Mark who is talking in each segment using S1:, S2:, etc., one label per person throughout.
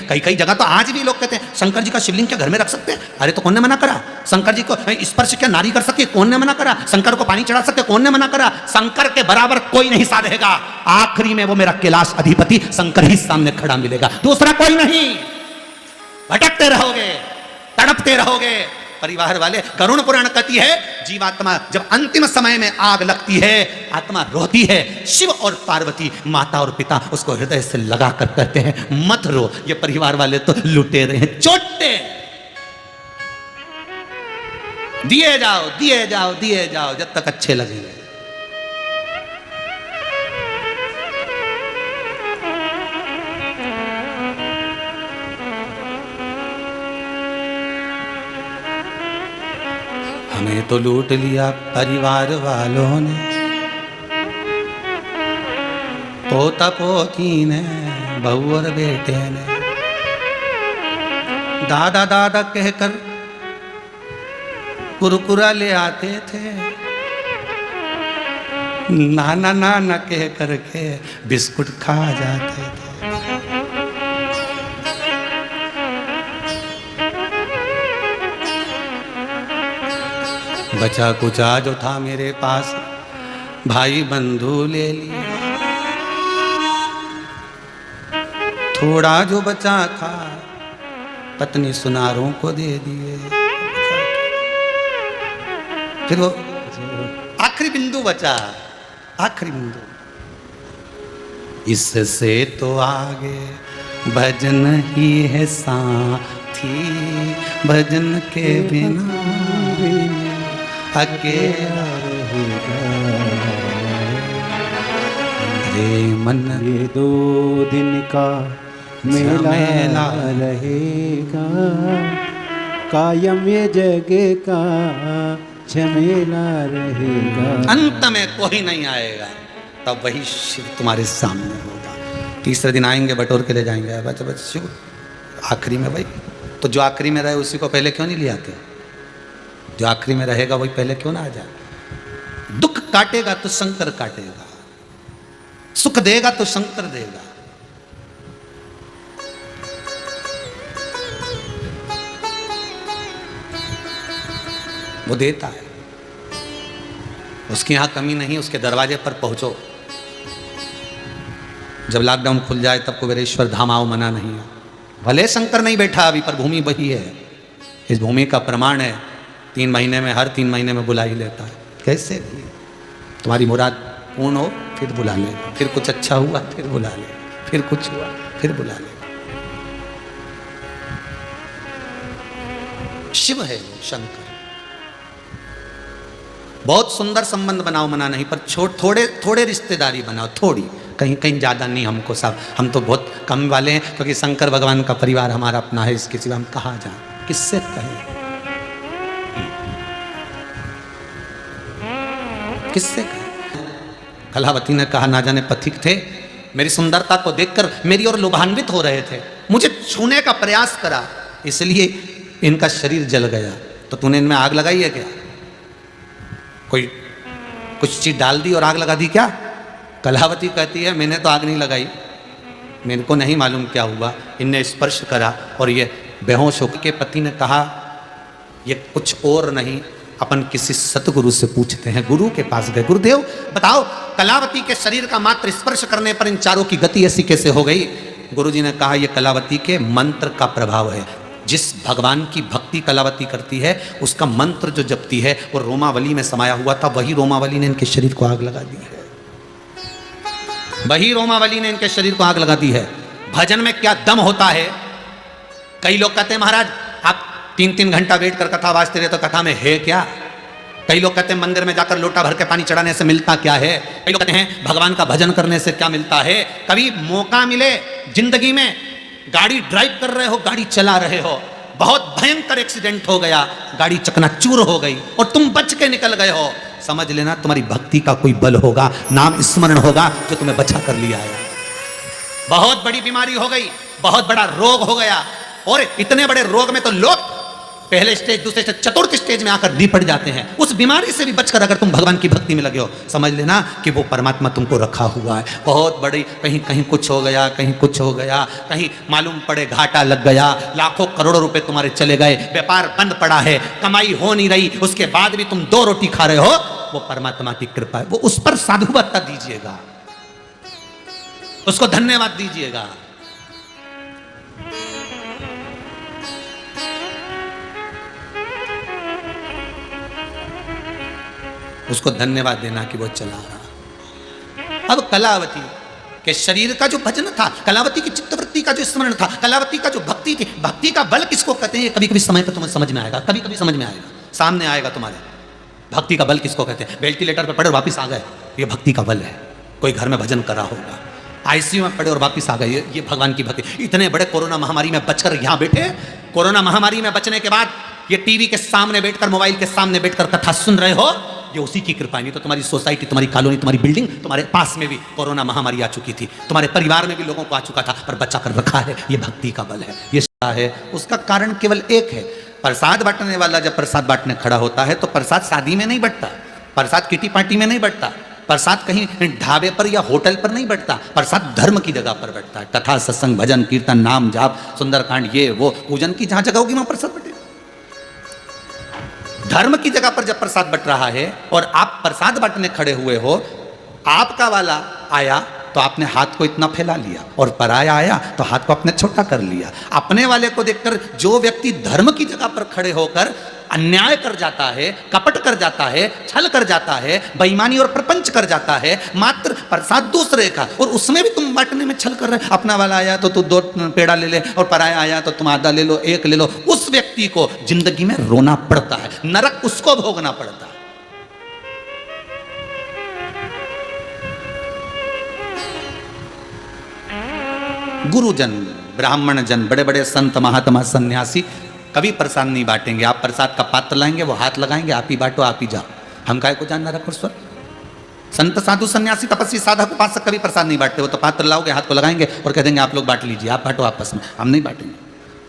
S1: कई कई जगह तो आज भी लोग कहते हैं शंकर जी का शिवलिंग क्या घर में रख सकते हैं? अरे तो कौन ने मना करा? शंकर जी को स्पर्श क्या नारी कर सकती है? कौन ने मना करा? शंकर को पानी चढ़ा सकते? कौन ने मना करा? शंकर के बराबर कोई नहीं साधेगा। आखिरी में वो मेरा कैलाश अधिपति शंकर ही सामने खड़ा मिलेगा, दूसरा कोई नहीं। भटकते रहोगे, तड़पते रहोगे। परिवार वाले, गरुड़ पुराण कहती है जीवात्मा जब अंतिम समय में आग लगती है, आत्मा रोती है। शिव और पार्वती, माता और पिता, उसको हृदय से लगा कर कहते हैं मत रो। ये परिवार वाले तो लुटे रहे हैं, चोटते। दिए जाओ, दिए जाओ, दिए जाओ जब तक अच्छे लगेंगे। हमें तो लूट लिया परिवार वालों ने, पोता पोती ने, बहू और बेटे ने। दादा दादा कहकर कुरकुरा ले आते थे, नाना नाना कह करके बिस्कुट खा जाते थे। बचा कुचा जो था मेरे पास भाई बंधु ले लिया, थोड़ा जो बचा था पत्नी सुनारों को दे दिए। फिर वो आखिरी बिंदु बचा, आखिरी बिंदु। इससे तो आगे भजन ही है साथी, भजन के बिना अकेला रे मन।
S2: ये 2 दिन का मेला रहेगा, कायम ये जग का झमेला रहेगा।
S1: अंत में कोई नहीं आएगा, तब वही शिव तुम्हारे सामने होगा। तीसरे दिन आएंगे, बटोर के ले जाएंगे। बस शिव आखिरी में भाई, तो जो आखिरी में रहे उसी को पहले क्यों नहीं ले आते? जो आखिरी में रहेगा वही पहले क्यों ना आ जाए? दुख काटेगा तो शंकर काटेगा, सुख देगा तो शंकर देगा। वो देता है, उसकी यहां कमी नहीं, उसके दरवाजे पर पहुंचो। जब लॉकडाउन खुल जाए तब कुबेरेश्वर धाम आओ, मना नहीं है। भले शंकर नहीं बैठा अभी, पर भूमि वही है। इस भूमि का प्रमाण है 3 महीने में, हर 3 महीने में बुला ही लेता है। कैसे भी तुम्हारी मुराद पूर्ण हो फिर बुला ले, फिर कुछ अच्छा हुआ फिर बुला ले, फिर कुछ हुआ फिर बुला ले। शिव है वो शंकर। बहुत सुंदर संबंध बनाओ, मना नहीं, पर थोड़े थोड़े रिश्तेदारी बनाओ, थोड़ी, कहीं कहीं ज़्यादा नहीं। हमको सब, हम तो बहुत कम वाले हैं, क्योंकि शंकर भगवान का परिवार हमारा अपना है। इसके सिवा हम कहाँ जाएं, किससे कहें, किससे कहें? कलावती ने कहा ना जाने पथिक थे, मेरी सुंदरता को देखकर मेरी ओर लुभान्वित हो रहे थे, मुझे छूने का प्रयास करा, इसलिए इनका शरीर जल गया। तो तूने इनमें आग लगाई है क्या? कोई कुछ चीज डाल दी और आग लगा दी क्या? कलावती कहती है मैंने तो आग नहीं लगाई, मेरे को नहीं मालूम क्या हुआ, इनने स्पर्श करा और ये बेहोश होकर के पति ने कहा ये कुछ और नहीं, अपन किसी सतगुरु से पूछते हैं। गुरु के पास गए, गुरुदेव बताओ कलावती के शरीर का मात्र स्पर्श करने पर इन चारों की गति ऐसी कैसे हो गई? गुरुजी ने कहा यह कलावती के मंत्र का प्रभाव है। जिस भगवान की भक्ति कलावती करती है उसका मंत्र जो जपती है वो रोमावली में समाया हुआ था, वही रोमावली ने इनके शरीर को आग लगा दी है, वही रोमावली ने इनके शरीर को आग लगा दी है। भजन में क्या दम होता है। कई लोग कहते हैं महाराज आप 3-3 घंटा वेट कर कथा वाजते रहे तो कथा में है क्या? कई लोग कहते हैं मंदिर में जाकर लोटा भर के पानी चढ़ाने से मिलता क्या है? कई लोग कहते हैं भगवान का भजन करने से क्या मिलता है? कभी मौका मिले जिंदगी में, गाड़ी ड्राइव कर रहे हो, गाड़ी चला रहे हो, बहुत भयंकर एक्सीडेंट हो गया, गाड़ी चकनाचूर हो गई और तुम बच के निकल गए हो, समझ लेना तुम्हारी भक्ति का कोई बल होगा, नाम स्मरण होगा जो तुम्हें बचा कर लिया है। बहुत बड़ी बीमारी हो गई, बहुत बड़ा रोग हो गया, और इतने बड़े रोग में तो लोग पहले स्टेज, दूसरे स्टेज, चतुर्थ स्टेज में आकर निपट जाते हैं। उस बीमारी से भी बचकर अगर तुम भगवान की भक्ति में लगे हो, समझ लेना कि वो परमात्मा तुमको रखा हुआ है। बहुत बड़ी, कहीं कहीं कुछ हो गया, कहीं कुछ हो गया, कहीं मालूम पड़े घाटा लग गया, लाखों करोड़ों रुपए तुम्हारे चले गए, व्यापार बंद पड़ा है, कमाई हो नहीं रही, उसके बाद भी तुम 2 रोटी खा रहे हो, वो परमात्मा की कृपा है। वो उस पर साधुवाद दीजिएगा, उसको धन्यवाद दीजिएगा। उसको धन्यवाद देना कि वो चला रहा। अब कलावती के शरीर का जो भजन था, कलावती की चित्तवृत्ति का जो स्मरण था, कलावती का जो भक्ति थी, भक्ति का बल किसको कहते हैं, ये कभी कभी समय पर तुम्हें समझ में आएगा, कभी कभी समझ में आएगा, सामने आएगा तुम्हारे। भक्ति का बल किसको कहते हैं? वेंटिलेटर पर पड़े और वापिस आ गए, ये भक्ति का बल है। कोई घर में भजन करा होगा, आईसीयू में पड़े और वापिस आ गए, ये भगवान की भक्ति। इतने बड़े कोरोना महामारी में बचकर यहाँ बैठे, कोरोना महामारी में बचने के बाद ये टीवी के सामने बैठकर, मोबाइल के सामने बैठकर कथा सुन रहे हो, ये उसी की कृपा। नहीं तो तुम्हारी सोसाइटी, तुम्हारी कॉलोनी, तुम्हारी बिल्डिंग, तुम्हारे पास में भी कोरोना महामारी आ चुकी थी, तुम्हारे परिवार में भी लोगों को आ चुका था, पर बचा कर रखा है। ये भक्ति का बल है, ये है। उसका कारण केवल एक है, प्रसाद बांटने वाला जब प्रसाद बांटने खड़ा होता है तो प्रसाद शादी में नहीं बंटता, प्रसाद किटी पार्टी में नहीं बंटता, प्रसाद कहीं ढाबे पर या होटल पर नहीं बंटता, प्रसाद धर्म की जगह पर बैठता है। कथा, सत्संग, भजन, कीर्तन, नाम जाप, सुंदरकांड, ये वो पूजन की जहां जगह होगी वहां प्रसाद बटेगा। धर्म की जगह पर जब प्रसाद बट रहा है और आप प्रसाद बांटने खड़े हुए हो, आपका वाला आया तो आपने हाथ को इतना फैला लिया, और पराया आया तो हाथ को आपने छोटा कर लिया। अपने वाले को देखकर जो व्यक्ति धर्म की जगह पर खड़े होकर अन्याय कर जाता है, कपट कर जाता है, छल कर जाता है, बेईमानी और प्रपंच कर जाता है, मात्र प्रसाद दूसरे का, और उसमें भी तुम बांटने में छल कर रहे। अपना वाला आया तो तू 2 पेड़ा ले ले, और पराया आया तो तुम आधा ले लो, 1 ले लो। उस व्यक्ति को जिंदगी में रोना पड़ता है, नरक उसको भोगना पड़ता है। गुरुजन, ब्राह्मण जन, बड़े बड़े संत, महात्मा, सन्यासी कभी प्रसाद नहीं बांटेंगे। आप प्रसाद का पात्र लाएंगे, वो हाथ लगाएंगे, आप ही बांटो, आप ही जाओ, हम काहे को जानना रखो स्वर। संत, साधु, सन्यासी, तपस्वी, साधक, उपासक कभी प्रसाद नहीं बांटते। वो तो पात्र लाओगे, हाथ को लगाएंगे और कह देंगे आप लोग बांट लीजिए, आप बांटो आपस में, हम नहीं बांटेंगे।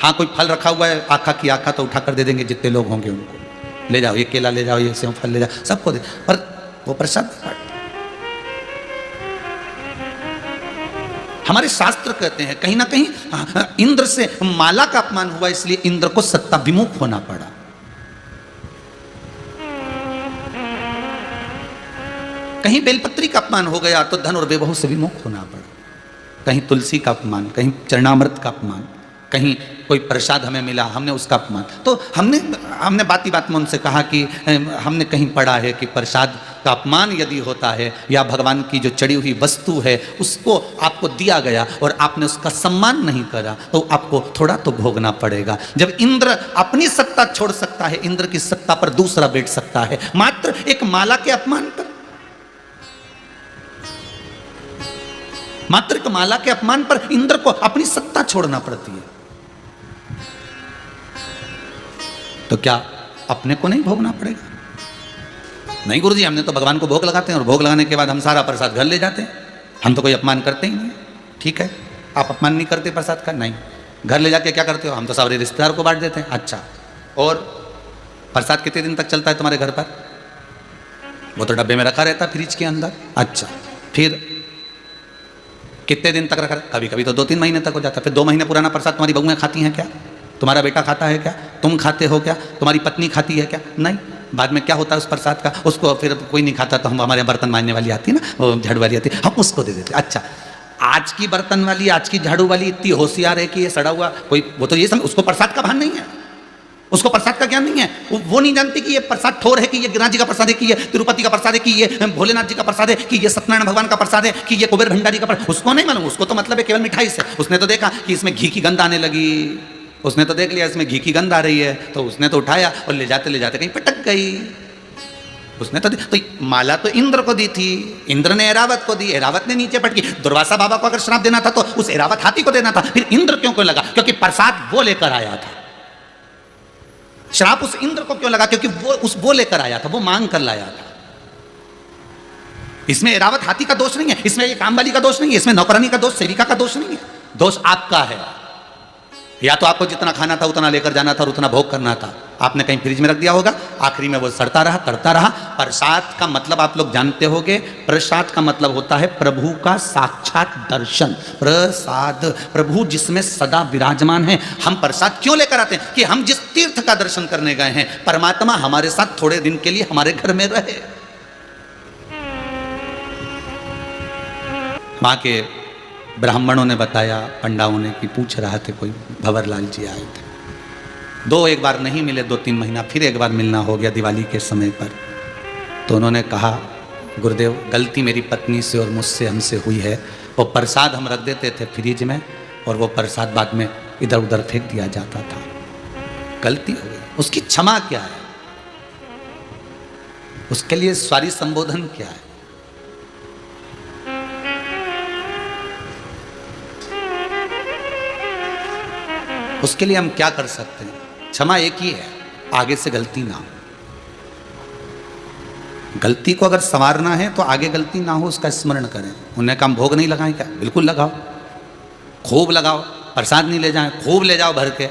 S1: हाँ, कोई फल रखा हुआ है, आखा की आखा तो उठा कर दे देंगे, जितने लोग होंगे उनको ले जाओ, ये केला ले जाओ, ये सेव फल ले जाओ, सबको दे, पर वो प्रसाद बांट। हमारे शास्त्र कहते हैं कहीं ना कहीं इंद्र से माला का अपमान हुआ, इसलिए इंद्र को सत्ता विमुख होना पड़ा। कहीं बेलपत्री का अपमान हो गया तो धन और वैभव से विमुख होना पड़ा। कहीं तुलसी का अपमान, कहीं चरणामृत का अपमान, कहीं कोई प्रसाद हमें मिला, हमने उसका अपमान। तो हमने बाती बात में उनसे कहा कि हमने कहीं पढ़ा है कि प्रसाद का अपमान यदि होता है या भगवान की जो चढ़ी हुई वस्तु है उसको आपको दिया गया और आपने उसका सम्मान नहीं करा तो आपको थोड़ा तो भोगना पड़ेगा। जब इंद्र अपनी सत्ता छोड़ सकता है, इंद्र की सत्ता पर दूसरा बैठ सकता है, मात्र एक माला के अपमान पर, मात्र एक माला के अपमान पर इंद्र को अपनी सत्ता छोड़ना पड़ती है। तो क्या अपने को नहीं भोगना पड़ेगा? नहीं गुरुजी, हमने तो भगवान को भोग लगाते हैं और भोग लगाने के बाद हम सारा प्रसाद घर ले जाते हैं, हम तो कोई अपमान करते ही नहीं। ठीक है, आप अपमान नहीं करते प्रसाद का? नहीं। घर ले जाके क्या करते हो? हम तो सारे रिश्तेदार को बांट देते हैं। अच्छा, और प्रसाद कितने दिन तक चलता है तुम्हारे घर पर? वो तो डब्बे में रखा रहता है फ्रिज के अंदर। अच्छा, फिर कितने दिन तक रखा? कभी कभी तो 2-3 महीने तक हो जाता है। फिर 2 महीने पुराना प्रसाद तुम्हारी बहुएं खाती हैं क्या? तुम्हारा बेटा खाता है क्या? तुम खाते हो क्या? तुम्हारी पत्नी खाती है क्या? नहीं। बाद में क्या होता है उस प्रसाद का? उसको फिर कोई नहीं खाता तो हम, हमारे बर्तन मांजने वाली आती है ना, वो झाड़ू वाली आती है, हम उसको दे देते। अच्छा, आज की बर्तन वाली, आज की झाड़ू वाली इतनी होशियार है कि ये सड़ा हुआ कोई, वो तो ये समझ, उसको प्रसाद का भान नहीं है, उसको प्रसाद का ज्ञान नहीं है। वो नहीं जानती कि ये प्रसाद ठोर है, कि ये गिरिराज जी का प्रसाद है, कि ये तिरुपति का प्रसाद है, कि ये भोलेनाथ जी का प्रसाद है, कि ये सत्यनारायण भगवान का प्रसाद है, कि ये कुबेर भंडारी का प्रसाद। उसको नहीं मालूम, उसको तो मतलब है केवल मिठाई से। उसने तो देखा कि इसमें घी की गंध आने लगी, उसने तो देख लिया इसमें घी की गंध आ रही है, तो उसने तो उठाया और ले जाते कहीं पटक गई। उसने तो माला तो इंद्र को दी थी, इंद्र ने ऐरावत को दी, ऐरावत ने नीचे पटकी। दुर्वासा बाबा को अगर श्राप देना था तो उस ऐरावत हाथी को देना था, फिर इंद्र क्यों लगा? क्योंकि प्रसाद वो लेकर आया था। श्राप उस इंद्र को क्यों लगा? क्योंकि वो लेकर आया था, वो मांग कर लाया था। इसमें ऐरावत हाथी का दोष नहीं है, इसमें ये काम वाली का दोष नहीं है, इसमें नौकरानी का दोष, सेविका का दोष नहीं है। दोष आपका है। या तो आपको जितना खाना था उतना लेकर जाना था और उतना भोग करना था, आपने कहीं फ्रिज में रख दिया होगा, आखिरी में वो सड़ता रहा, तड़ता रहा। प्रसाद का मतलब आप लोग जानते होंगे, प्रसाद का मतलब होता है प्रभु का साक्षात दर्शन। प्रसाद, प्रभु जिसमें सदा विराजमान है। हम प्रसाद क्यों लेकर आते हैं? कि हम जिस तीर्थ का दर्शन करने गए हैं, परमात्मा हमारे साथ थोड़े दिन के लिए हमारे घर में रहे। वहां के ब्राह्मणों ने बताया, पंडाओं ने, कि पूछ रहा थे कोई भंवरलाल जी आए थे, एक बार नहीं मिले, 2-3 महीना फिर एक बार मिलना हो गया दिवाली के समय पर। तो उन्होंने कहा, गुरुदेव गलती मेरी पत्नी से और मुझसे, हमसे हुई है। वो प्रसाद हम रख देते थे फ्रिज में और वो प्रसाद बाद में इधर उधर फेंक दिया जाता था, गलती हो गई। उसकी क्षमा क्या है? उसके लिए सॉरी संबोधन क्या है? उसके लिए हम क्या कर सकते हैं? क्षमा एक ही है, आगे से गलती ना हो। गलती को अगर संवारना है तो आगे गलती ना हो उसका स्मरण करें। उन्हें कहा भोग नहीं लगाएं क्या? बिल्कुल लगाओ, खूब लगाओ। प्रसाद नहीं ले जाएं, खूब ले जाओ भर के।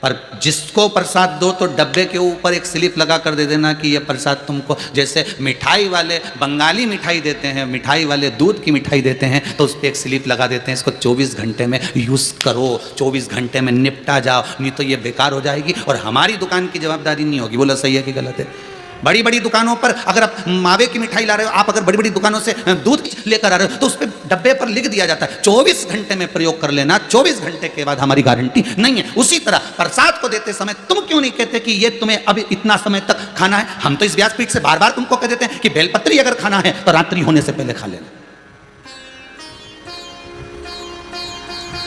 S1: पर जिसको प्रसाद दो तो डब्बे के ऊपर एक स्लिप लगा कर दे देना कि ये प्रसाद तुमको, जैसे मिठाई वाले बंगाली मिठाई देते हैं, मिठाई वाले दूध की मिठाई देते हैं, तो उस पर एक स्लिप लगा देते हैं, इसको 24 घंटे में यूज़ करो, 24 घंटे में निपटा जाओ, नहीं तो ये बेकार हो जाएगी और हमारी दुकान की जवाबदारी नहीं होगी। बोला सही है कि गलत है? बड़ी बड़ी दुकानों पर अगर आप मावे की मिठाई ला रहे हो, आप अगर बड़ी बड़ी दुकानों से दूध लेकर आ रहे हो, तो उस पर डब्बे पर लिख दिया जाता है 24 घंटे में प्रयोग कर लेना, 24 घंटे के बाद हमारी गारंटी नहीं है। उसी तरह प्रसाद को देते समय तुम क्यों नहीं कहते कि ये तुम्हें अभी इतना समय तक खाना है? हम तो इस व्यासपीठ से बार बार तुमको कह देते हैं कि बेलपत्री अगर खाना है तो रात्रि होने से पहले खा लेना।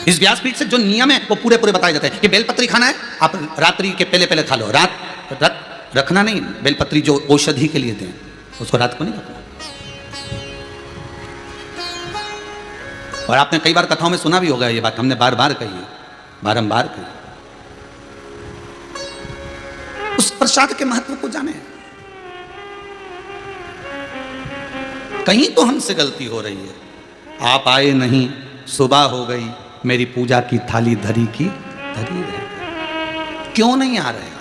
S1: इस व्यासपीठ से जो नियम है वो पूरे पूरे बताए जाते हैं कि बेलपत्री खाना है, आप रात्रि के पहले पहले खा लो। रात रखना नहीं, बेलपत्री जो औषधि के लिए दें उसको रात को नहीं रखना। और आपने कई बार कथाओं में सुना भी होगा ये बात, हमने बार बार कही है, बारंबार कही। उस प्रसाद के महत्व को जाने। कहीं तो हमसे गलती हो रही है। आप आए नहीं, सुबह हो गई, मेरी पूजा की थाली धरी की धरी रह गई। क्यों नहीं आ रहे?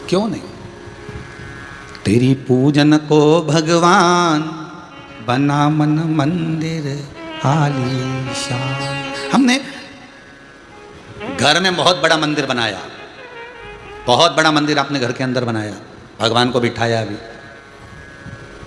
S1: क्यों नहीं? तेरी पूजन को भगवान बना मन मंदिर आलीशान। हमने घर में बहुत बड़ा मंदिर बनाया, बहुत बड़ा मंदिर आपने घर के अंदर बनाया, भगवान को बिठाया भी।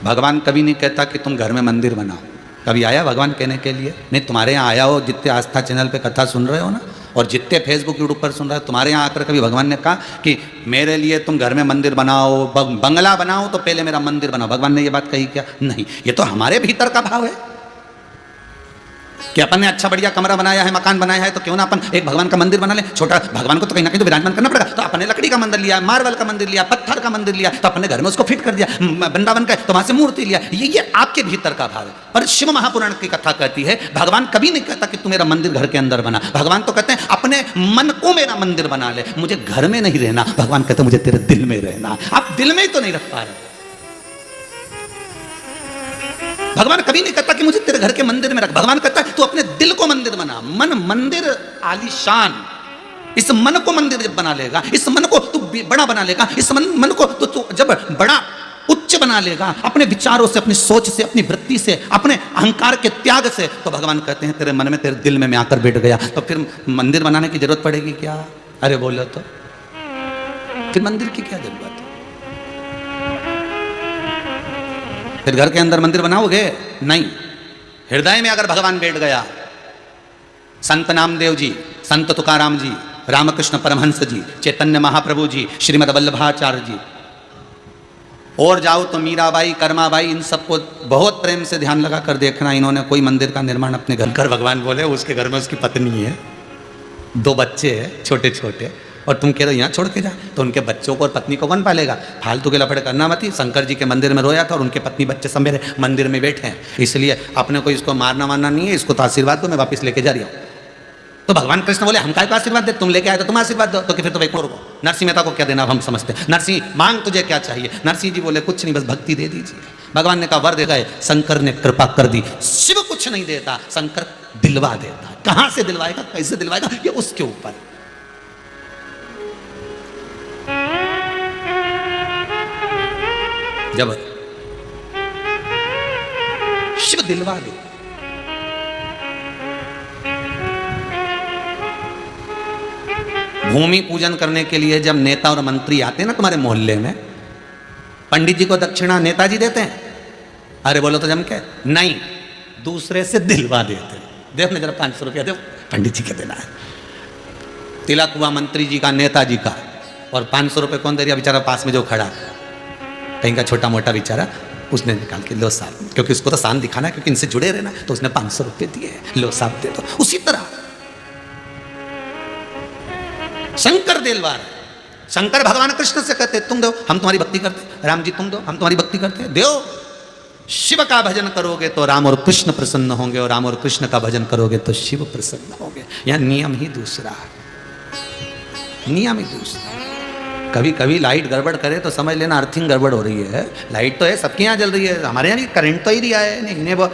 S1: भगवान कभी नहीं कहता कि तुम घर में मंदिर बनाओ। कभी आया भगवान कहने के लिए? नहीं। तुम्हारे यहाँ आया हो, जितने आस्था चैनल पे कथा सुन रहे हो ना, और जितने फेसबुक यूट्यूब पर सुन रहे हो, तुम्हारे यहाँ आकर कभी भगवान ने कहा कि मेरे लिए तुम घर में मंदिर बनाओ, बंगला बनाओ तो पहले मेरा मंदिर बनाओ? भगवान ने ये बात कही क्या? नहीं। ये तो हमारे भीतर का भाव है कि अपन ने अच्छा बढ़िया कमरा बनाया है, मकान बनाया है, तो क्यों ना अपन एक भगवान का मंदिर बना ले। छोटा भगवान को तो कहीं ना कहीं तो विराजमान करना पड़ेगा। तो अपन ने लकड़ी का मंदिर लिया, मार्बल का मंदिर लिया, पत्थर का मंदिर लिया, तो अपन ने घर में उसको फिट कर दिया, वृंदावन का तो वहां से मूर्ति लिया। ये आपके भीतर का भाव है। पर शिव महापुराण की कथा कहती है भगवान कभी नहीं कहता कि तू मेरा मंदिर घर के अंदर बना। भगवान तो कहते हैं अपने मन को मेरा मंदिर बना ले, मुझे घर में नहीं रहना। भगवान कहते मुझे तेरे दिल में रहना। आप दिल में ही तो नहीं रख पा रहे। भगवान कभी नहीं कहता कि मुझे तेरे घर के मंदिर में रख। भगवान कहता है तू अपने दिल को मंदिर बना। मन मंदिर आलीशान। इस मन को मंदिर जब बना लेगा, इस मन को तू बड़ा बना लेगा, इस मन को तू जब बड़ा उच्च बना लेगा, अपने विचारों से, अपनी सोच से, अपनी वृत्ति से, अपने अहंकार के त्याग से, तो भगवान कहते हैं तेरे मन में, तेरे दिल में मैं आकर बैठ गया। तो फिर मंदिर बनाने की जरूरत पड़ेगी क्या? अरे बोलो तो, फिर मंदिर की क्या जरूरत है? फिर घर के अंदर मंदिर बनाओगे? नहीं। हृदय में अगर भगवान बैठ गया, संत नामदेव जी, संत तुकाराम जी, रामकृष्ण परमहंस जी, चैतन्य महाप्रभु जी, श्रीमद वल्लभाचार्य जी, और जाओ तो मीराबाई, कर्माबाई, इन सबको बहुत प्रेम से ध्यान लगा कर देखना। इन्होंने कोई मंदिर का निर्माण अपने घर कर, भगवान बोले उसके घर में उसकी पत्नी है, 2 बच्चे हैं छोटे छोटे, और तुम कह रहे हो यहाँ छोड़ के जा, तो उनके बच्चों को और पत्नी को कौन पालेगा? फालतू के लफड़े करना मत ही। शंकर जी के मंदिर में रोया था और उनके पत्नी बच्चे सब मेरे मंदिर में बैठे हैं, इसलिए अपने को इसको मारना वारना नहीं है, इसको तो आशीर्वाद दो, मैं वापस लेके जा रही हूँ। तो भगवान कृष्ण बोले हम काय को आशीर्वाद दे, तुम लेके आए तो तुम आशीर्वाद दो, तो फिर तो वैकुंठ को नरसिंह मेहता को क्या देना हम समझते हैं। नरसिंह मांग तुझे क्या चाहिए? नरसिंह जी बोले कुछ नहीं, बस भक्ति दे दीजिए। भगवान ने कहा वर दे गए, शंकर ने कृपा कर दी। शिव कुछ नहीं देता, शंकर दिलवा देता। कहाँ से दिलवाएगा, कैसे दिलवाएगा, ये उसके ऊपर। जब शिव दिलवा दे, भूमि पूजन करने के लिए जब नेता और मंत्री आते हैं ना तुम्हारे मोहल्ले में, पंडित जी को दक्षिणा नेताजी देते हैं? अरे बोलो तो जम के नहीं, दूसरे से दिलवा देते हैं। देखने जरा 500 रुपया दो, पंडित जी के देना है। तिलक हुआ मंत्री जी का, नेताजी का, और 500 रुपये कौन दे रहा? बेचारा पास में जो खड़ा कहीं का छोटा मोटा बेचारा, उसने निकाल के लो साहब, क्योंकि उसको तो शान दिखाना, क्योंकि इनसे जुड़े रहना, तो उसने 500 रुपये दिए, लो साहब दे दो। उसी तरह शंकर दिलवा रहे। शंकर भगवान कृष्ण से कहते तुम दो, हम तुम्हारी भक्ति करते। राम जी तुम दो, हम तुम्हारी भक्ति करते। दो। शिव का भजन करोगे तो राम और कृष्ण प्रसन्न होंगे, और राम और कृष्ण का भजन करोगे तो शिव प्रसन्न होंगे। यह नियम ही दूसरा है, नियम ही दूसरा। कभी कभी लाइट गड़बड़ करे तो समझ लेना अर्थिंग गड़बड़ हो रही है। लाइट तो है, सबके यहाँ जल रही है, हमारे यहाँ भी करंट तो ही दिया है, नहीं वो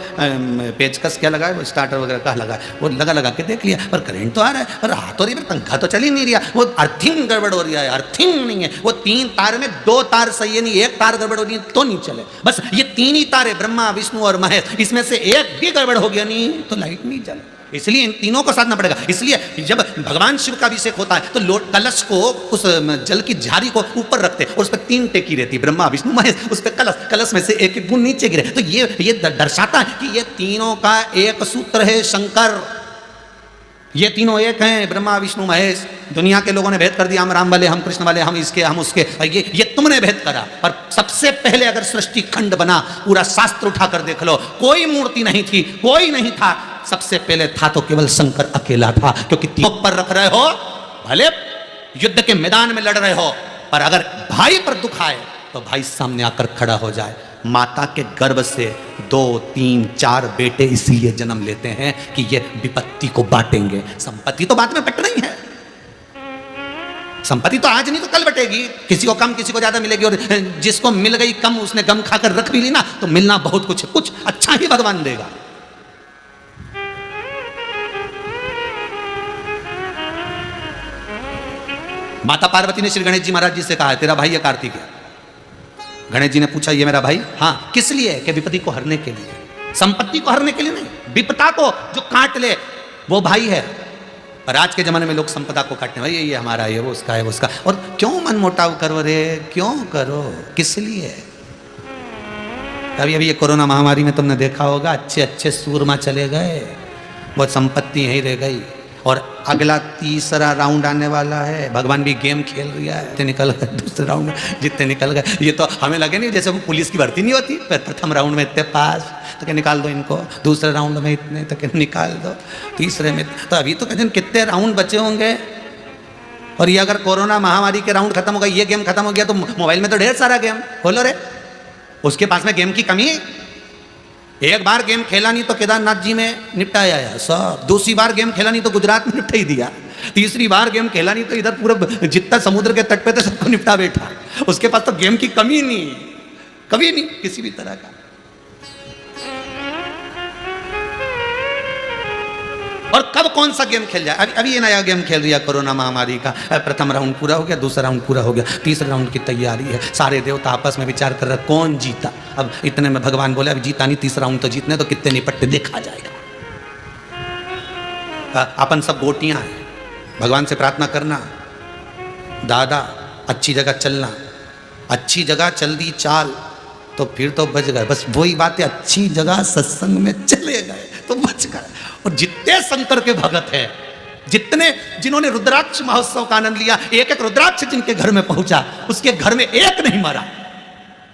S1: पेचकस क्या लगा है, वो स्टार्टर वगैरह का लगा है, वो लगा के देख लिया, पर करंट तो आ रहा है, पर आ तो रही है, पंखा तो चल ही नहीं रहा, वो अर्थिंग गड़बड़ हो रहा है। अर्थिंग नहीं है, वो 3 तार में 2 तार सही है, नहीं 1 तार गड़बड़ हो रही है तो नहीं चले। बस ये 3 ही तार है, ब्रह्मा विष्णु और महेश, इसमें से एक भी गड़बड़ हो गया नहीं तो लाइट नहीं चले। इसलिए इन तीनों को साधना पड़ेगा। इसलिए जब भगवान शिव का अभिषेक होता है तो लोट कलश को, उस जल की झाड़ी को ऊपर रखते और उस पर 3 टेकी रहती, ब्रह्मा विष्णु महेश, उस पर कलश में से एक एक बूंद नीचे गिरे। तो ये दर्शाता है कि ये तीनों का एक सूत्र है शंकर। ये तीनों एक हैं, ब्रह्मा विष्णु महेश। दुनिया के लोगों ने भेद कर दिया, हम राम वाले, हम कृष्ण वाले, हम इसके, हम उसके। ये तुमने भेद करा। पर सबसे पहले अगर सृष्टि खंड बना, पूरा शास्त्र उठाकर देख लो, कोई मूर्ति नहीं थी, कोई नहीं था। सबसे पहले था तो केवल शंकर अकेला था। क्योंकि तीनों पर रख रहे हो, भले युद्ध के मैदान में लड़ रहे हो, पर अगर भाई पर दुख आए तो भाई सामने आकर खड़ा हो जाए। माता के गर्भ से 2, 3, 4 बेटे इसीलिए जन्म लेते हैं कि ये विपत्ति को बांटेंगे। संपत्ति तो बाद में बटना ही है, संपत्ति तो आज नहीं तो कल बटेगी। किसी को कम, किसी को ज्यादा मिलेगी, और जिसको मिल गई कम उसने गम खाकर रख भी ली ना, तो मिलना बहुत कुछ अच्छा ही भगवान देगा। माता पार्वती ने श्री गणेश जी महाराज जी से कहा, तेरा भाई है कार्तिक है। गणेश जी ने पूछा, ये मेरा भाई? हाँ। किस लिए? कि विपत्ति को हरने के लिए, संपत्ति को हरने के लिए नहीं, विपदा को जो काट ले वो भाई है। पर आज के जमाने में लोग संपदा को काटने, भाई ये हमारा है, वो उसका है, वो उसका। और क्यों मन मोटाव करो रे, क्यों करो, किस लिए? अभी ये कोरोना महामारी में तुमने देखा होगा, अच्छे अच्छे सूरमा चले गए, वो संपत्ति यहीं रह गई। और अगला तीसरा राउंड आने वाला है, भगवान भी गेम खेल रहा है। जितने निकल गए दूसरे राउंड में, जितने निकल गए, ये तो हमें लगे नहीं जैसे वो पुलिस की भर्ती नहीं होती, प्रथम राउंड में इतने पास तो क्या निकाल दो इनको, दूसरे राउंड में इतने तो क्या निकाल दो, तीसरे में तो अभी तो कहते कितने राउंड बचे होंगे। और ये अगर कोरोना महामारी के राउंड खत्म हो गया, ये गेम खत्म हो गया, तो मोबाइल में तो ढेर सारा गेम खोलो रे, उसके पास में गेम की कमी। एक बार गेम खेला नहीं तो केदारनाथ जी में निपटाया सब, दूसरी बार गेम खेला नहीं तो गुजरात में निपटा ही दिया, तीसरी बार गेम खेला नहीं तो इधर पूरा जितना समुद्र के तट पे थे सबको निपटा बैठा। उसके पास तो गेम की कमी नहीं, कभी नहीं किसी भी तरह का। और कब कौन सा गेम खेल जाए, अभी ये नया गेम खेल रहा कोरोना महामारी का। प्रथम राउंड पूरा हो गया, दूसरा राउंड पूरा हो गया, तीसरे राउंड की तैयारी है। सारे देवता आपस में विचार कर रहे कौन जीता। अब इतने में भगवान बोले अभी जीता नहीं, तीसरा राउंड तो जीतने, तो कितने निपटते देखा जाएगा। अपन सब गोटियां हैं, भगवान से प्रार्थना करना, दादा अच्छी जगह चलना, अच्छी जगह चल दी चाल तो फिर तो बच गए। बस वही बात है, अच्छी जगह सत्संग में चले गए तो बच गए। और जितने शंकर के भगत हैं, जितने जिन्होंने रुद्राक्ष महोत्सव का आनंद लिया, एक एक रुद्राक्ष जिनके घर में पहुंचा, उसके घर में एक नहीं मरा,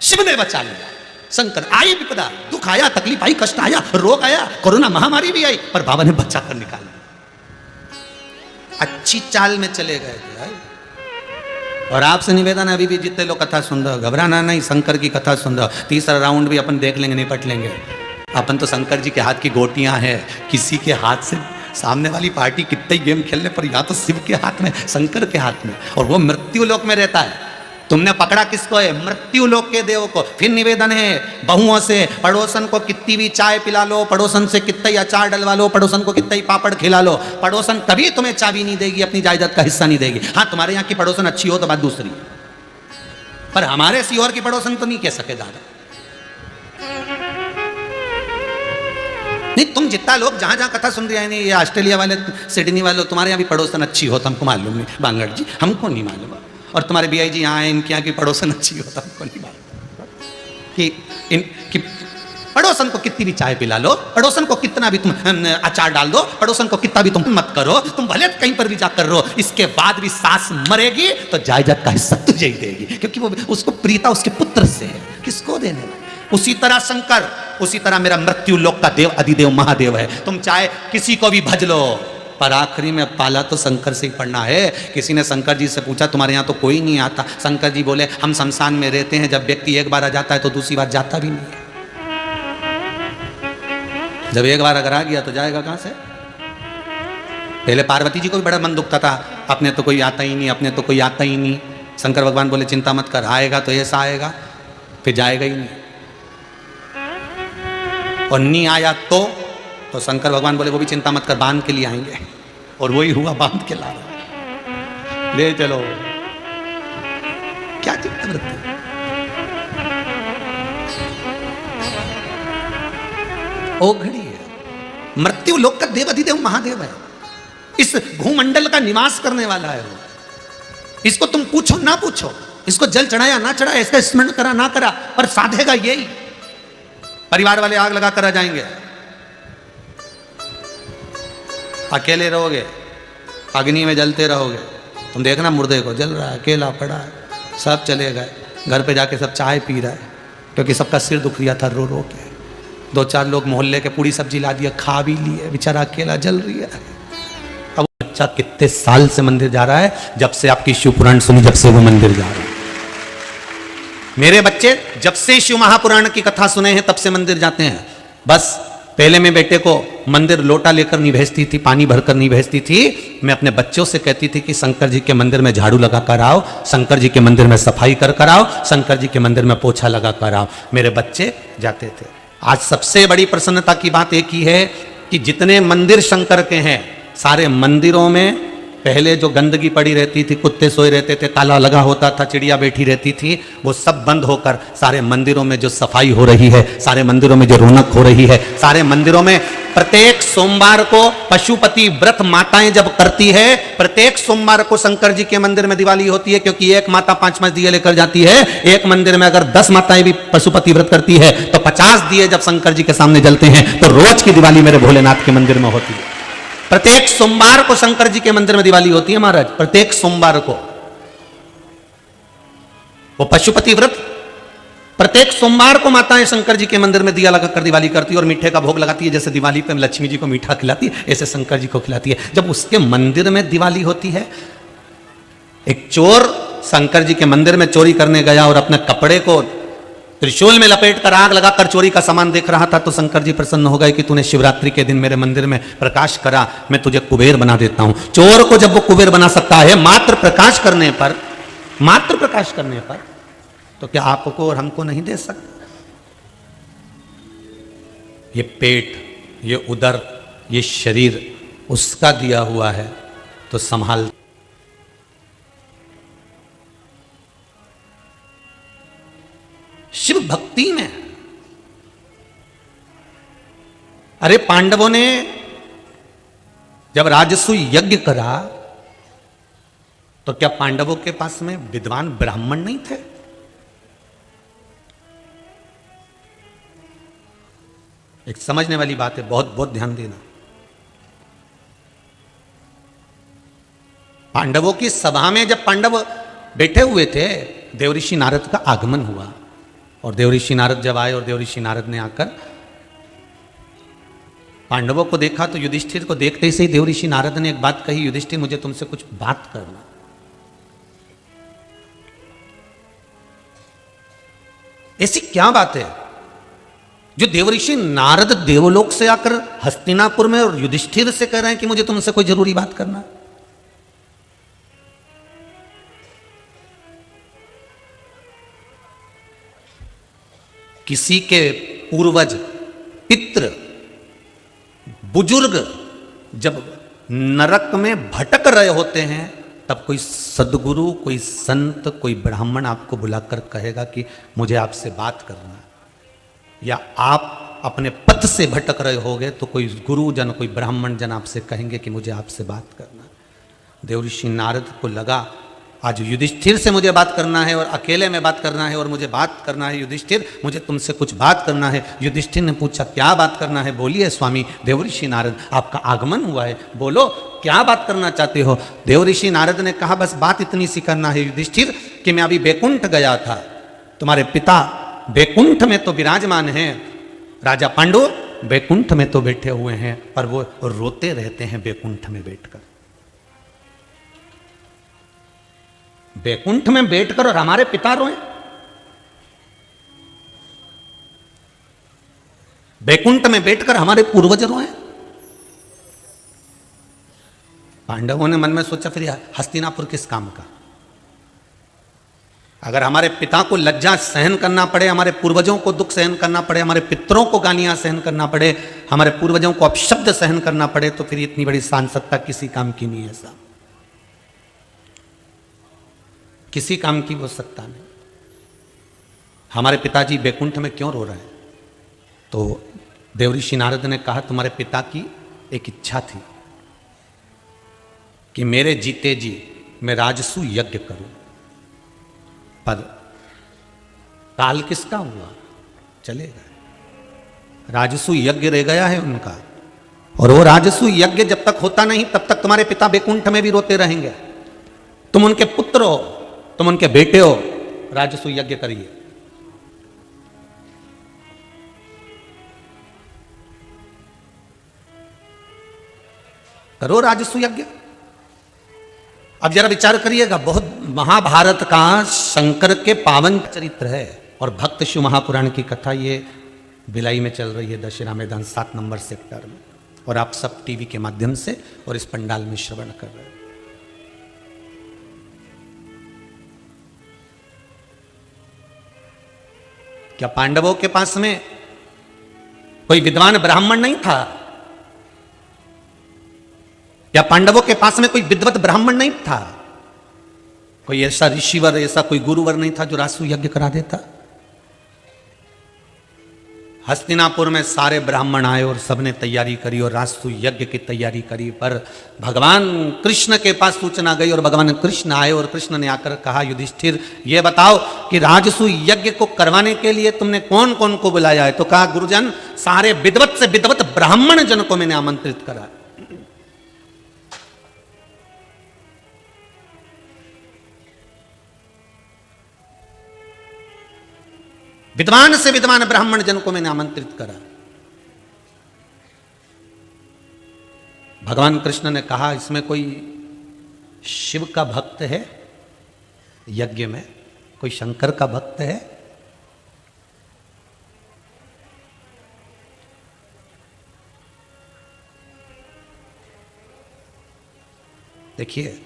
S1: शिव ने बचा लिया। शंकर आई विपदा, दुख आया, तकलीफ आई, कष्ट आया, रोग आया, कोरोना महामारी भी आई, पर बाबा ने बचा कर निकाला। अच्छी चाल में चले गए थे। और आपसे निवेदन है, अभी भी जितने लोग कथा सुन रहे हो, घबराना नहीं, शंकर की कथा सुन रहे हो। तीसरा राउंड भी अपन देख लेंगे, निपट लेंगे। अपन तो शंकर जी के हाथ की गोटियां हैं, किसी के हाथ से सामने वाली पार्टी कितने गेम खेलने पर, या तो शिव के हाथ में, शंकर के हाथ में, और वो मृत्यु लोक में रहता है। तुमने पकड़ा किसको है? मृत्यु लोक के देव को। फिर निवेदन है बहुओं से, पड़ोसन को कितनी भी चाय पिला लो, पड़ोसन से कितना ही अचार डलवा लो, पड़ोसन को कितना ही पापड़ खिला लो, पड़ोसन कभी तुम्हें चाबी नहीं देगी, अपनी जायदाद का हिस्सा नहीं देगी। हाँ, तुम्हारे यहाँ की पड़ोसन अच्छी हो तो बात दूसरी, पर हमारे सीहोर की पड़ोसन तो नहीं कह सके दादा। नहीं, तुम जितना लोग जहां जहां कथा सुन रहे हैं, नहीं ये ऑस्ट्रेलिया वाले, सिडनी वाले, तुम्हारे यहाँ भी पड़ोसन अच्छी हो तो हमको मालूम नहीं, बांगड़ जी हमको नहीं मालूम, और तुम्हारे बीआई जी यहाँ आए, इनके यहाँ की पड़ोसन अच्छी हो तो हमको नहीं मालूम कि पड़ोसन को कितनी भी चाय पिला लो, पड़ोसन को कितना भी तुम अचार डाल दो, पड़ोसन को कितना भी तुम मत करो, तुम भले कहीं पर भी जाकर रहो, इसके बाद भी सास मरेगी तो जायदाद का हिस्सा तुझे ही देगी, क्योंकि वो उसको प्रीता उसके पुत्र से है, किसको देने वाला। उसी तरह शंकर, उसी तरह मेरा मृत्यु लोक का देव अधिदेव महादेव है। तुम चाहे किसी को भी भज लो, पर आखिरी में पाला तो शंकर से ही पड़ना है। किसी ने शंकर जी से पूछा तुम्हारे यहाँ तो कोई नहीं आता, शंकर जी बोले हम शमशान में रहते हैं, जब व्यक्ति एक बार आ जाता है तो दूसरी बार जाता भी नहीं है। जब एक बार अगर आ गया तो जाएगा कहां से। पहले पार्वती जी को भी बड़ा मन दुखता था, अपने तो कोई आता ही नहीं, अपने तो कोई आता ही नहीं। शंकर भगवान बोले चिंता मत कर, आएगा तो ऐसा आएगा, फिर जाएगा ही नहीं। और नहीं आया तो शंकर भगवान बोले वो भी चिंता मत कर, बांध के लिए आएंगे। और वही हुआ, बांध के ला रहा, ले चलो। क्या चिंता मृत्यु, ओघड़ी है। मृत्यु लोक का देव अधिदेव महादेव है, इस भूमंडल का निवास करने वाला है वो। इसको तुम पूछो ना पूछो, इसको जल चढ़ाया ना चढ़ाया, इसका स्मरण करा ना करा, पर साधेगा यही। परिवार वाले आग लगा कर आ जाएंगे, अकेले रहोगे, अग्नि में जलते रहोगे। तुम देखना मुर्दे को, जल रहा है, अकेला पड़ा है, सब चले गए, घर पे जाके सब चाय पी रहा है, क्योंकि सबका सिर दुख रिया था रो रो के। दो चार लोग मोहल्ले के पूरी सब्जी ला दिया, खा भी लिए, बेचारा अकेला जल रही है। अब बच्चा कितने साल से मंदिर जा रहा है, जब से आपकी शिव पुराण सुनी, जब से वो मंदिर जा रहा है। मेरे बच्चे जब से शिव महापुराण की कथा सुने हैं तब से मंदिर जाते हैं। बस पहले मैं बेटे को मंदिर लोटा लेकर नहीं भेजती थी, पानी भरकर नहीं भेजती थी। मैं अपने बच्चों से कहती थी कि शंकर जी के मंदिर में झाड़ू लगा कर आओ, शंकर जी के मंदिर में सफाई कर आओ, शंकर जी के मंदिर में पोछा लगा कर आओ। मेरे बच्चे जाते थे। आज सबसे बड़ी प्रसन्नता की बात एक ही है कि जितने मंदिर शंकर के हैं, सारे मंदिरों में पहले जो गंदगी पड़ी रहती थी, कुत्ते सोए रहते थे, ताला लगा होता था, चिड़िया बैठी रहती थी, वो सब बंद होकर सारे मंदिरों में जो सफाई हो रही है, सारे मंदिरों में जो रौनक हो रही है, सारे मंदिरों में प्रत्येक सोमवार को पशुपति व्रत माताएं जब करती है, प्रत्येक सोमवार को शंकर जी के मंदिर में दिवाली होती है, क्योंकि एक माता 5-5 दिए लेकर जाती है। एक मंदिर में अगर 10 माताएं भी पशुपति व्रत करती है तो 50 दिए जब शंकर जी के सामने जलते हैं, तो रोज की दिवाली मेरे भोलेनाथ के मंदिर में होती है। प्रत्येक सोमवार को शंकर जी के मंदिर में दिवाली होती है महाराज, प्रत्येक सोमवार को। वो पशुपति व्रत प्रत्येक सोमवार को माताएं शंकर जी के मंदिर में दिया लगाकर दिवाली करती है और मीठे का भोग लगाती है। जैसे दिवाली पे लक्ष्मी जी को मीठा खिलाती है, ऐसे शंकर जी को खिलाती है। जब उसके मंदिर में दिवाली होती है, एक चोर शंकर जी के मंदिर में चोरी करने गया और अपने कपड़े को त्रिशूल में लपेट कर आग लगाकर चोरी का सामान देख रहा था, तो शंकर जी प्रसन्न हो गए कि तूने शिवरात्रि के दिन मेरे मंदिर में प्रकाश करा, मैं तुझे कुबेर बना देता हूं। चोर को जब वो कुबेर बना सकता है मात्र प्रकाश करने पर, मात्र प्रकाश करने पर, तो क्या आपको और हमको नहीं दे सकता? ये पेट, ये उदर, ये शरीर उसका दिया हुआ है, तो संभाल। शिव भक्ति में, अरे पांडवों ने जब राजसूय यज्ञ करा तो क्या पांडवों के पास में विद्वान ब्राह्मण नहीं थे? एक समझने वाली बात है, बहुत बहुत ध्यान देना। पांडवों की सभा में जब पांडव बैठे हुए थे, देवऋषि नारद का आगमन हुआ। और देवऋषि नारद जब आए और देवऋषि नारद ने आकर पांडवों को देखा, तो युधिष्ठिर को देखते ही देवऋषि नारद ने एक बात कही, युधिष्ठिर मुझे तुमसे कुछ बात करना। ऐसी क्या बात है जो देवऋषि नारद देवलोक से आकर हस्तिनापुर में और युधिष्ठिर से कह रहे हैं कि मुझे तुमसे कोई जरूरी बात करना? किसी के पूर्वज, पितृ, बुजुर्ग जब नरक में भटक रहे होते हैं तब कोई सद्गुरु, कोई संत, कोई ब्राह्मण आपको बुलाकर कहेगा कि मुझे आपसे बात करना है। या आप अपने पथ से भटक रहे होगे तो कोई गुरुजन, कोई ब्राह्मण जन आपसे कहेंगे कि मुझे आपसे बात करना है। देवऋषि नारद को लगा आज युधिष्ठिर से मुझे बात करना है और अकेले में बात करना है और मुझे बात करना है। युधिष्ठिर, मुझे तुमसे कुछ बात करना है। युधिष्ठिर ने पूछा क्या बात करना है, बोलिए स्वामी। देवऋषि नारद, आपका आगमन हुआ है, बोलो क्या बात करना चाहते हो। देवऋषि नारद ने कहा बस बात इतनी सी करना है युधिष्ठिर कि मैं अभी बैकुंठ गया था, तुम्हारे पिता बैकुंठ में तो विराजमान हैं, राजा पांडु बैकुंठ में तो बैठे हुए हैं, पर वो रोते रहते हैं बैकुंठ में बैठकर। बैकुंठ में बैठकर और हमारे पिता रोए। बैकुंठ में बैठकर हमारे पूर्वज रोए। पांडवों ने मन में सोचा फिर हस्तिनापुर किस काम का। अगर हमारे पिता को लज्जा सहन करना पड़े, हमारे पूर्वजों को दुख सहन करना पड़े, हमारे पितरों को गालियां सहन करना पड़े, हमारे पूर्वजों को अपशब्द सहन करना पड़े, तो फिर इतनी बड़ी सांसदता किसी काम की नहीं है साहब, किसी काम की वो सत्ता नहीं। हमारे पिताजी बैकुंठ में क्यों रो रहे हैं? तो देवऋषि नारद ने कहा तुम्हारे पिता की एक इच्छा थी कि मेरे जीते जी मैं राजसू यज्ञ करूं, पर काल किसका हुआ, चले गए। राजसू यज्ञ रह गया है उनका, और वो राजसू यज्ञ जब तक होता नहीं तब तक तुम्हारे पिता बैकुंठ में भी रोते रहेंगे। तुम उनके पुत्र हो, तुम उनके बेटे हो, राजसू यज्ञ करिए। करो राजसू यज्ञ। अब जरा विचार करिएगा, बहुत महाभारत का शंकर के पावन चरित्र है, और भक्त शिव महापुराण की कथा ये भिलाई में चल रही है, दशहरा मैदान 7 नंबर सेक्टर में, और आप सब टीवी के माध्यम से और इस पंडाल में श्रवण कर रहे हैं। क्या पांडवों के पास में कोई विद्वान ब्राह्मण नहीं था? या पांडवों के पास में कोई विद्वत ब्राह्मण नहीं था? कोई ऐसा ऋषिवर, ऐसा कोई गुरुवर नहीं था जो राजसू यज्ञ करा देता? हस्तिनापुर में सारे ब्राह्मण आए और सबने तैयारी करी और राजसू यज्ञ की तैयारी करी, पर भगवान कृष्ण के पास सूचना गई और भगवान कृष्ण आए और कृष्ण ने आकर कहा युधिष्ठिर ये बताओ कि राजसू यज्ञ को करवाने के लिए तुमने कौन कौन को बुलाया है? तो कहा गुरुजन सारे विद्वत से विद्वत ब्राह्मण जन को मैंने आमंत्रित करा। विद्वान से विद्वान ब्राह्मण जन को मैंने आमंत्रित करा। भगवान कृष्ण ने कहा इसमें कोई शिव का भक्त है? यज्ञ में कोई शंकर का भक्त है? देखिए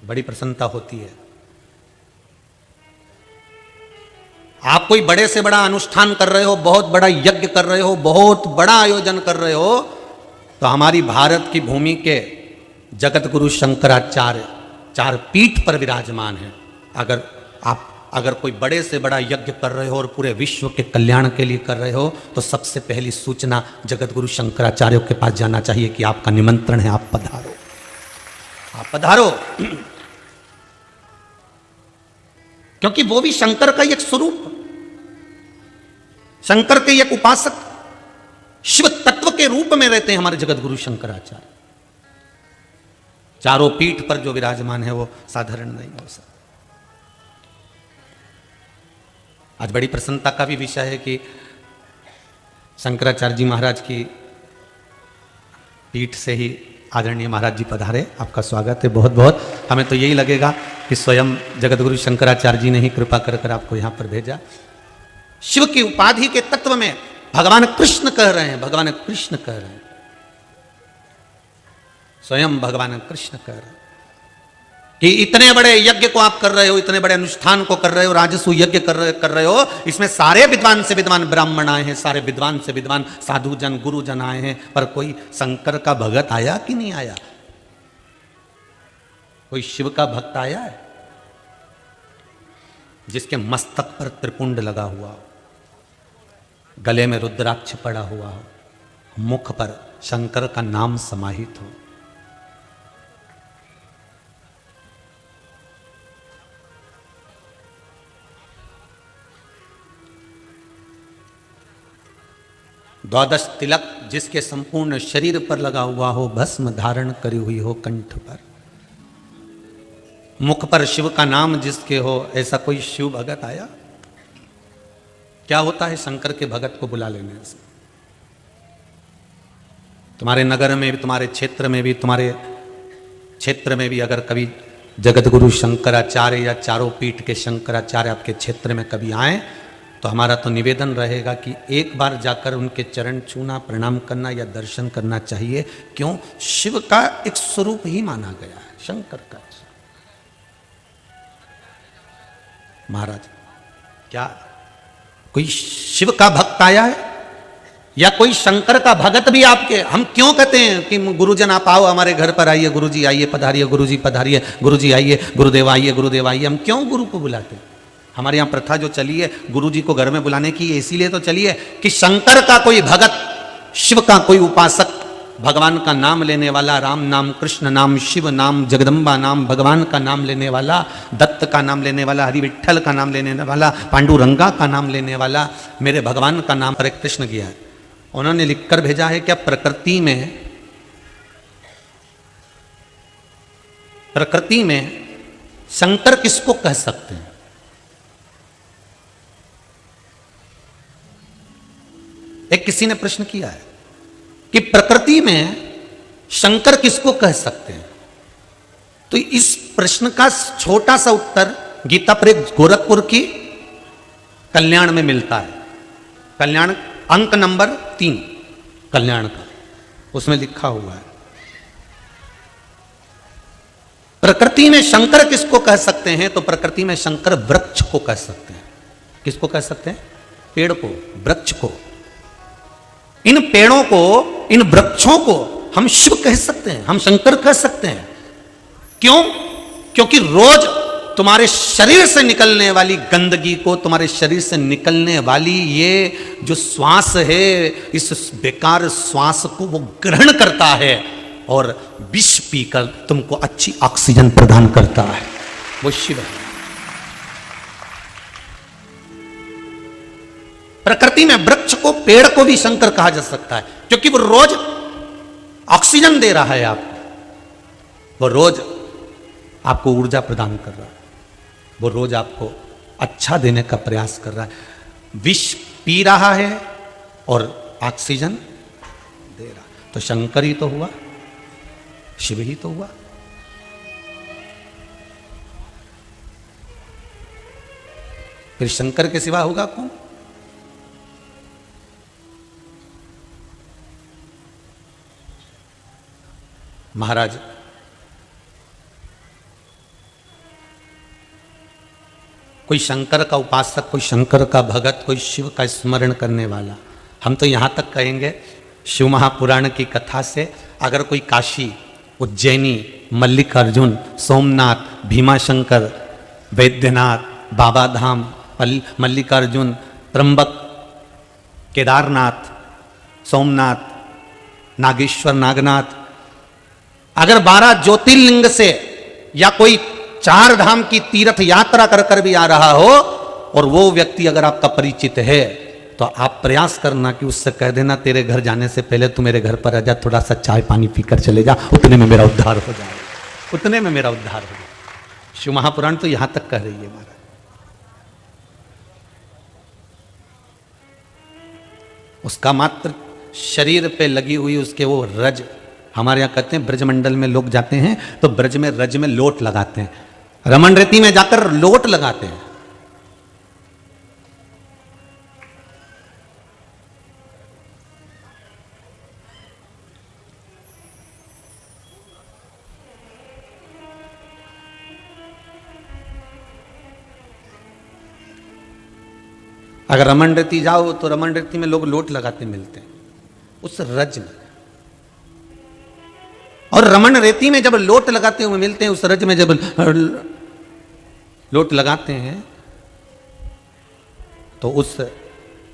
S1: बड़ी प्रसन्नता होती है। आप कोई बड़े से बड़ा अनुष्ठान कर रहे हो, बहुत बड़ा यज्ञ कर रहे हो, बहुत बड़ा आयोजन कर रहे हो, तो हमारी भारत की भूमि के जगत गुरु शंकराचार्य 4 पीठ पर विराजमान है। अगर कोई बड़े से बड़ा यज्ञ कर रहे हो और पूरे विश्व के कल्याण के लिए कर रहे हो, तो सबसे पहली सूचना जगत गुरु शंकराचार्य के पास जाना चाहिए कि आपका निमंत्रण है, आप पधारो, आप पधारो। क्योंकि वो भी शंकर का एक स्वरूप, शंकर के एक उपासक, शिव तत्व के रूप में रहते हैं हमारे जगत गुरु शंकराचार्य। 4 पीठ पर जो विराजमान है वो साधारण नहीं हो सकता। आज बड़ी प्रसन्नता का भी विषय है कि शंकराचार्य जी महाराज की पीठ से ही आदरणीय महाराज जी पधारे। आपका स्वागत है बहुत बहुत। हमें तो यही लगेगा कि स्वयं जगत गुरु शंकराचार्य जी ने ही कृपा कर आपको यहां पर भेजा। शिव की उपाधि के तत्व में भगवान कृष्ण कह रहे हैं, भगवान कृष्ण कह रहे हैं, स्वयं भगवान कृष्ण कह रहे हैं कि इतने बड़े यज्ञ को आप कर रहे हो, इतने बड़े अनुष्ठान को कर रहे हो, राजसू यज्ञ कर रहे हो, इसमें सारे विद्वान से विद्वान ब्राह्मण आए हैं, सारे विद्वान से विद्वान साधु जन गुरु जन आए हैं, पर कोई शंकर का भगत आया कि नहीं आया? कोई शिव का भक्त आया है जिसके मस्तक पर त्रिपुंड लगा हुआ हो, गले में रुद्राक्ष पड़ा हुआ हो, मुख पर शंकर का नाम समाहित हो? द्वादश तिलक जिसके संपूर्ण शरीर पर लगा हुआ हो, भस्म धारण करी हुई हो कंठ पर, मुख पर शिव का नाम जिसके हो, ऐसा कोई शिव भगत आया? क्या होता है शंकर के भगत को बुला लेने से? तुम्हारे नगर में भी, तुम्हारे क्षेत्र में भी, तुम्हारे क्षेत्र में भी अगर कभी जगत गुरु शंकराचार्य या चारों पीठ के शंकराचार्य आपके क्षेत्र में कभी आए, तो हमारा तो निवेदन रहेगा कि एक बार जाकर उनके चरण छूना, प्रणाम करना या दर्शन करना चाहिए। क्यों? शिव का एक स्वरूप ही माना गया है, शंकर का। महाराज, क्या कोई शिव का भक्त आया है या कोई शंकर का भगत भी आपके? हम क्यों कहते हैं कि गुरुजन आप आओ हमारे घर पर आइए, गुरुजी आइए पधारिए, गुरुजी पधारिए, गुरुजी आइए, गुरुदेव आइए, गुरुदेव आइए। हम क्यों गुरु को बुलाते हैं? हमारे यहाँ प्रथा जो चली है गुरुजी को घर में बुलाने की, इसीलिए तो चली है कि शंकर का कोई भगत, शिव का कोई उपासक, भगवान का नाम लेने वाला, राम नाम, कृष्ण नाम, शिव नाम, जगदम्बा नाम, भगवान का नाम लेने वाला, दत्त का नाम लेने वाला, हरि विठ्ठल का नाम लेने वाला, पांडुरंगा का नाम लेने वाला, मेरे भगवान का नाम हरे कृष्ण किया है। उन्होंने लिखकर भेजा है क्या प्रकृति में शंकर किसको कह सकते हैं? एक किसी ने प्रश्न किया है कि प्रकृति में शंकर किसको कह सकते हैं? तो इस प्रश्न का छोटा सा उत्तर गीता प्रेस गोरखपुर की कल्याण में मिलता है। कल्याण अंक नंबर 3 कल्याण का, उसमें लिखा हुआ है प्रकृति में शंकर किसको कह सकते हैं? तो प्रकृति में शंकर वृक्ष को कह सकते हैं। किसको कह सकते हैं? पेड़ को, वृक्ष को। इन पेड़ों को, इन वृक्षों को हम शिव कह सकते हैं, हम शंकर कह सकते हैं। क्यों? क्योंकि रोज तुम्हारे शरीर से निकलने वाली गंदगी को, तुम्हारे शरीर से निकलने वाली ये जो श्वास है, इस बेकार श्वास को वो ग्रहण करता है और विष पीकर तुमको अच्छी ऑक्सीजन प्रदान करता है। वो शिव है। प्रकृति में वृक्ष को, पेड़ को भी शंकर कहा जा सकता है क्योंकि वो रोज ऑक्सीजन दे रहा है आपको, वो रोज आपको ऊर्जा प्रदान कर रहा है, वो रोज आपको अच्छा देने का प्रयास कर रहा है। विष पी रहा है और ऑक्सीजन दे रहा। तो शंकर ही तो हुआ, शिव ही तो हुआ। फिर शंकर के सिवा होगा कौन? महाराज, कोई शंकर का उपासक, कोई शंकर का भगत, कोई शिव का स्मरण करने वाला, हम तो यहाँ तक कहेंगे शिव महापुराण की कथा से, अगर कोई काशी, उज्जैनी, मल्लिकार्जुन, सोमनाथ, भीमाशंकर, वैद्यनाथ, बाबा धाम, मल्लिकार्जुन, त्र्यंबक, केदारनाथ, सोमनाथ, नागेश्वर, नागनाथ, अगर 12 ज्योतिर्लिंग से या कोई 4 धाम की तीर्थ यात्रा कर कर भी आ रहा हो और वो व्यक्ति अगर आपका परिचित है, तो आप प्रयास करना कि उससे कह देना तेरे घर जाने से पहले तू मेरे घर पर आ जा, थोड़ा सा चाय पानी पीकर चले जा, उतने में मेरा उद्धार हो जाए, उतने में मेरा उद्धार हो जाए। शिव महापुराण तो यहां तक कह रही है महाराज। उसका मात्र शरीर पे लगी हुई उसके वो रज, हमारे यहाँ कहते हैं ब्रजमंडल में लोग जाते हैं तो ब्रज में रज में लोट लगाते हैं, रमन रेती में जाकर लोट लगाते हैं। अगर रमन रेती जाओ तो रमन रेती में लोग लोट लगाते मिलते हैं उस रज में। और रमन रेती में जब लोट लगाते हुए मिलते हैं, उस रज में जब लोट लगाते हैं तो उस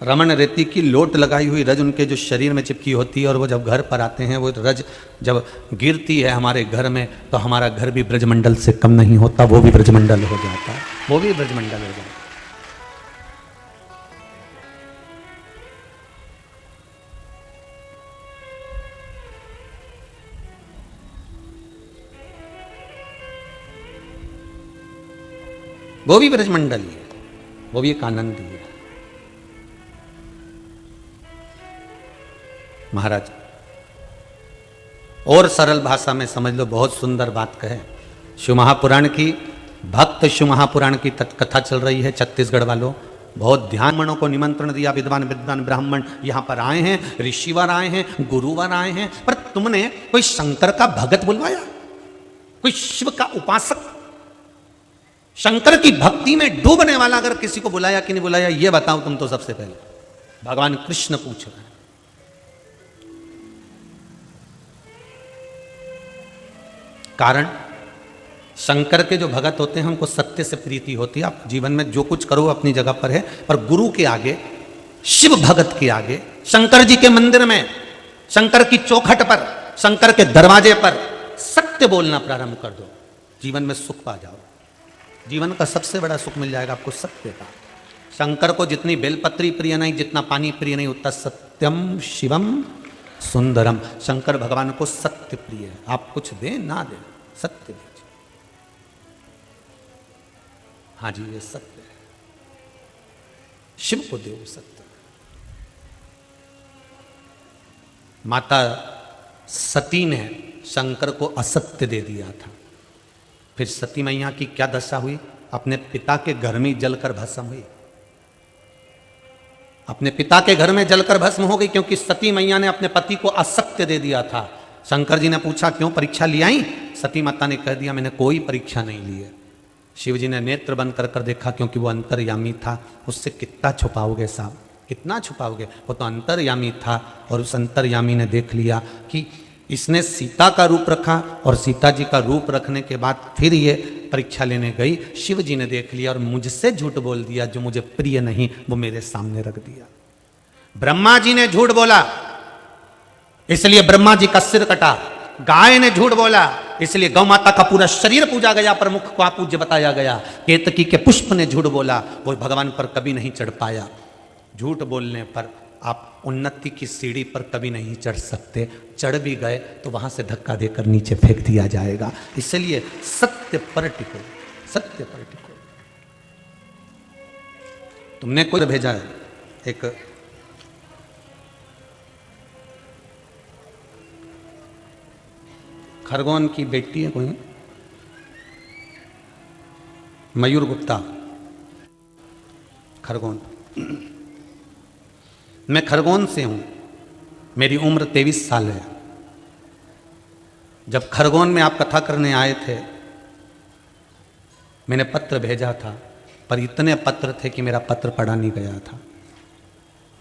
S1: रमन रेती की लोट लगाई हुई रज उनके जो शरीर में चिपकी होती है, और वो जब घर पर आते हैं, वो रज जब गिरती है हमारे घर में, तो हमारा घर भी ब्रजमंडल से कम नहीं होता, वो भी ब्रजमंडल हो जाता है, वो भी ब्रजमंडल हो जाता है। वो भी ब्रजमंडल ही है, वो भी एक आनंद ही है। महाराज और सरल भाषा में समझ लो, बहुत सुंदर बात कहे। शिव महापुराण की, भक्त शिव महापुराण की कथा चल रही है छत्तीसगढ़ वालों। बहुत ध्यानमणों को निमंत्रण दिया, विद्वान विद्वान ब्राह्मण यहां पर आए हैं, ऋषिवर आए हैं, गुरुवर आए हैं, पर तुमने कोई शंकर का भगत बुलवाया, कोई शिव का उपासक, शंकर की भक्ति में डूबने वाला अगर किसी को बुलाया कि नहीं बुलाया, ये बताओ तुम तो सबसे पहले। भगवान कृष्ण पूछ रहे हैं। कारण शंकर के जो भगत होते हैं उनको सत्य से प्रीति होती है। आप जीवन में जो कुछ करो अपनी जगह पर है, पर गुरु के आगे, शिव भगत के आगे, शंकर जी के मंदिर में, शंकर की चौखट पर, शंकर के दरवाजे पर सत्य बोलना प्रारंभ कर दो, जीवन में सुख पा जाओ। जीवन का सबसे बड़ा सुख मिल जाएगा आपको सत्य का। शंकर को जितनी बेलपत्री प्रिय नहीं, जितना पानी प्रिय नहीं, उतना सत्यम शिवम सुंदरम। शंकर भगवान को सत्य प्रिय है। आप कुछ दें ना दें, सत्य दीजिए। हाँ जी, ये सत्य है, शिव को देव सत्य। माता सती ने शंकर को असत्य दे दिया था, फिर सती मैया की क्या दशा हुई, अपने पिता के घर में जलकर भस्म हुई। अपने पिता के घर में जलकर भस्म हो गई, क्योंकि सती मैया ने अपने पति को असत्य दे दिया था। शंकर जी ने पूछा क्यों, परीक्षा ली आई? सती माता ने कह दिया मैंने कोई परीक्षा नहीं ली है। शिव जी ने नेत्र बंद कर कर देखा, क्योंकि वो अंतर्यामी था, उससे कितना छुपाओगे साहब, कितना छुपाओगे, वो तो अंतर्यामी था। और उस अंतर्यामी ने देख लिया कि इसने सीता का रूप रखा, और सीता जी का रूप रखने के बाद फिर ये परीक्षा लेने गई। शिव जी ने देख लिया और मुझसे झूठ बोल दिया, जो मुझे प्रिय नहीं वो मेरे सामने रख दिया। ब्रह्मा जी ने झूठ बोला, इसलिए ब्रह्मा जी का सिर कटा। गाय ने झूठ बोला, इसलिए गौ माता का पूरा शरीर पूजा गया, प्रमुख को पूज्य बताया गया। केतकी के पुष्प ने झूठ बोला, वो भगवान पर कभी नहीं चढ़ पाया। झूठ बोलने पर आप उन्नति की सीढ़ी पर कभी नहीं चढ़ सकते, चढ़ भी गए तो वहां से धक्का देकर नीचे फेंक दिया जाएगा। इसलिए सत्य पर टिको, सत्य पर टिको। तुमने कोई भेजा है, एक खरगोन की बेटी है कोई, मयूर गुप्ता, खरगोन। मैं खरगोन से हूं, मेरी उम्र 23 साल है। जब खरगोन में आप कथा करने आए थे, मैंने पत्र भेजा था, पर इतने पत्र थे कि मेरा पत्र पढ़ा नहीं गया था।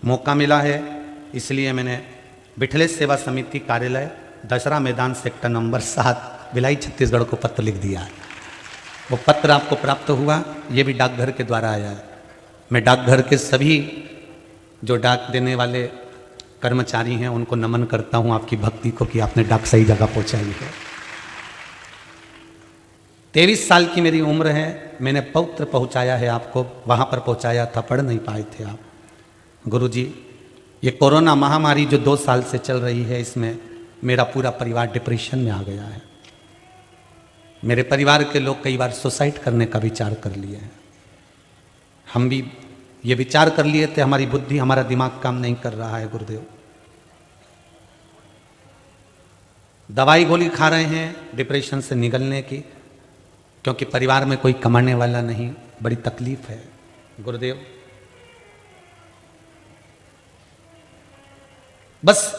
S1: मौका मिला है इसलिए मैंने बिठले सेवा समिति कार्यालय, दशहरा मैदान, सेक्टर नंबर 7, भिलाई, छत्तीसगढ़ को पत्र लिख दिया है। वो पत्र आपको प्राप्त हुआ, ये भी डाकघर के द्वारा आया है। मैं डाकघर के सभी जो डाक देने वाले कर्मचारी हैं उनको नमन करता हूं आपकी भक्ति को, कि आपने डाक सही जगह पहुंचाई है। 23 साल की मेरी उम्र है, मैंने पत्र पहुंचाया है आपको, वहां पर पहुंचाया था, पढ़ नहीं पाए थे आप। गुरुजी, ये कोरोना महामारी जो 2 साल से चल रही है, इसमें मेरा पूरा परिवार डिप्रेशन में आ गया है। मेरे परिवार के लोग कई बार सुसाइड करने का विचार कर लिए हैं। हम भी ये विचार कर लिए थे, हमारी बुद्धि, हमारा दिमाग काम नहीं कर रहा है गुरुदेव। दवाई गोली खा रहे हैं डिप्रेशन से निकलने की, क्योंकि परिवार में कोई कमाने वाला नहीं, बड़ी तकलीफ है गुरुदेव। बस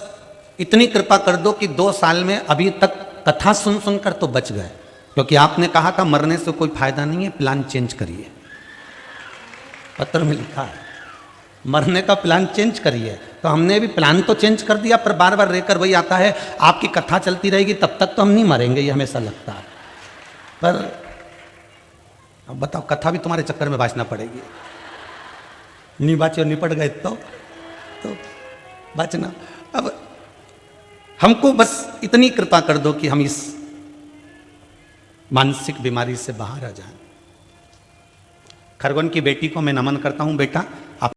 S1: इतनी कृपा कर दो कि 2 साल में अभी तक कथा सुन सुनकर तो बच गए, क्योंकि आपने कहा था मरने से कोई फायदा नहीं है, प्लान चेंज करिए। पत्र में लिखा है मरने का प्लान चेंज करिए। तो हमने भी प्लान तो चेंज कर दिया, पर बार बार रहकर वही आता है, आपकी कथा चलती रहेगी तब तक तो हम नहीं मरेंगे, ये हमेशा लगता है। पर अब बताओ, कथा भी तुम्हारे चक्कर में बाँचना पड़ेगी। नहीं बाँचे और निपट गए तो बचना। अब हमको बस इतनी कृपा कर दो कि हम इस मानसिक बीमारी से बाहर आ जाएं। खरगोन की बेटी को मैं नमन करता हूं। बेटा,